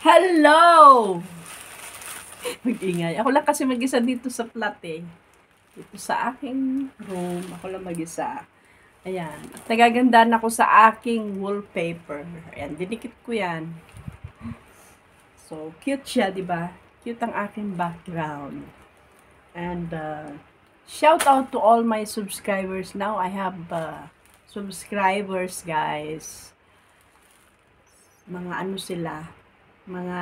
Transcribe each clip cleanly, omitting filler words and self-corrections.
Hello! Mag-ingay. Ako lang kasi mag-isa dito sa flat eh. Dito sa aking room, ako lang mag-isa. Ayan. At nagagandaan ako sa aking wallpaper. Ayan, dinikit ko yan. So, cute siya, di ba? Cute ang aking background. And, shout out to all my subscribers. Now, I have subscribers, guys. Mga ano sila, mga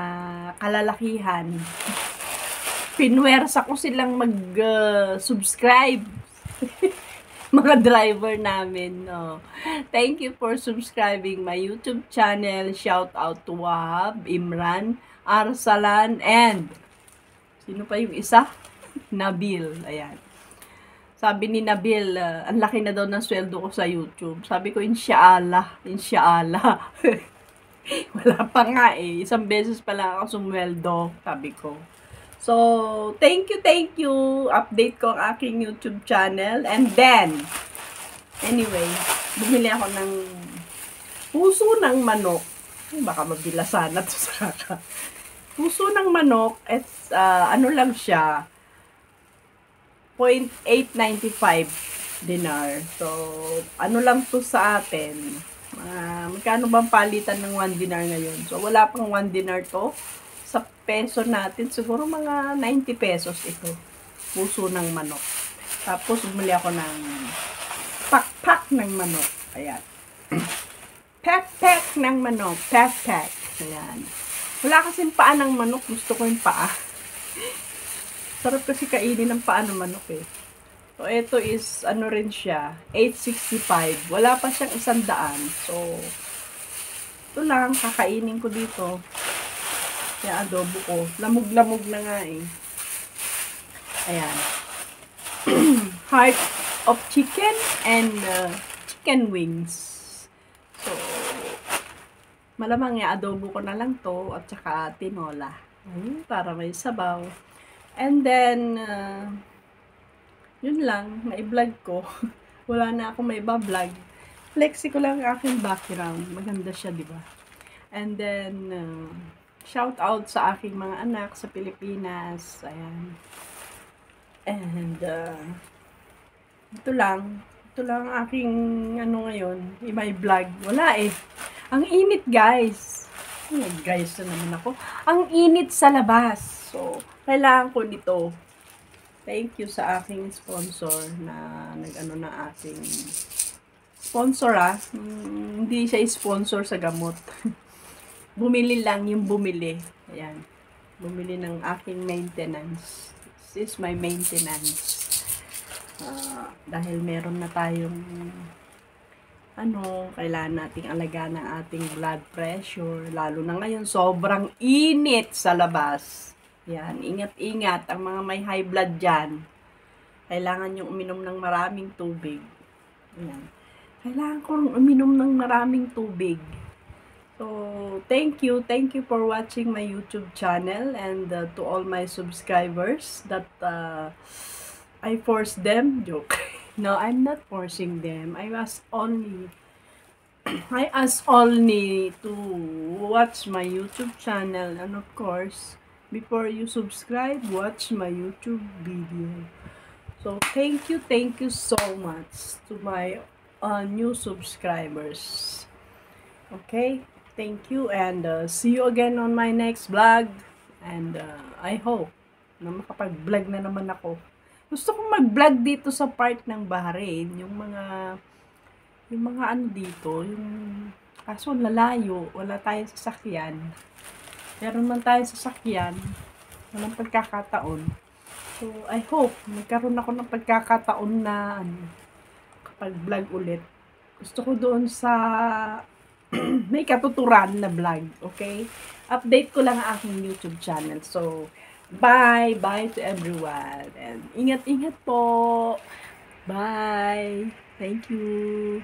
kalalakihan. Pinwersa ko silang mag-subscribe. Mga driver namin, no. Thank you for subscribing my YouTube channel. Shout out to Wahab, Imran, Arsalan, and sino pa yung isa? Nabil. Ayan. Sabi ni Nabil, ang laki na daw ng sweldo ko sa YouTube. Sabi ko, inshallah, inshallah. Wala pa nga eh. Isang beses pa lang ako sumweldo, sabi ko. So, thank you. Update ko ang aking YouTube channel. And then, anyway, bumili ako ng puso ng manok. Baka mabilasan na to sa kaka. Puso ng manok, it's, ano lang siya, 0.895 dinar. So, ano lang to sa atin. Magkano bang palitan ng 1 dinar ngayon? So, wala pang 1 dinar to. Sa peso natin, siguro mga 90 pesos ito. Puso ng manok. Tapos, bumili ako ng pak-pak ng manok. Ayan. Pak-pak ng manok. Pak-pak. Ayan. Wala kasing paa ng manok. Gusto ko yung paa. Sarap kasi kainin ng paa ng manok eh. So, ito is, ano rin siya, 865. Wala pa siyang 100. So, ito lang, kakainin ko dito. Kaya adobo ko. Lamog-lamog na nga eh. Ayan. Heart of chicken and chicken wings. So, malamang adobo ko na lang to at saka tinola. Para may sabaw. And then, yun lang, na-vlog ko. Wala na ako may vlog. Flexi ko lang ang aking background. Maganda siya, di ba? And then, shout out sa aking mga anak sa Pilipinas. Ayan. And, ito lang ang aking, ano ngayon, may vlog. Wala eh. Ang init, guys. Guys na naman ako. Ang init sa labas. So, kailangan ko nito. Thank you sa aking sponsor na nag-ano na aking sponsor hindi siya sponsor sa gamot. Bumili lang yung bumili. Ayan. Bumili ng aking maintenance. This is my maintenance. Dahil meron na tayong kailangan nating alagaan ang ating blood pressure. Lalo na ngayon, sobrang init sa labas. Yan, ingat-ingat ang mga may high blood dyan. Kailangan nyo uminom ng maraming tubig. Yan. Kailangan ko uminom ng maraming tubig. So, thank you for watching my YouTube channel and to all my subscribers that I forced them. Joke. No, I'm not forcing them. I ask only to watch my YouTube channel, and of course, before you subscribe, watch my YouTube video. So, thank you so much to my new subscribers. Okay, thank you, and see you again on my next vlog. And I hope na makapag-vlog na naman ako. Gusto kong mag-vlog dito sa part ng Bahrain, yung mga ano dito, kaso lalayo, wala tayong sasakyan. Meron man tayong sasakyan, walang pagkakataon. So, I hope, magkaroon ako ng pagkakataon na kapag vlog ulit. Gusto ko doon sa may katuturan na vlog, okay? Update ko lang ang aking YouTube channel. So, bye to everyone. And ingat-ingat po. Bye. Thank you.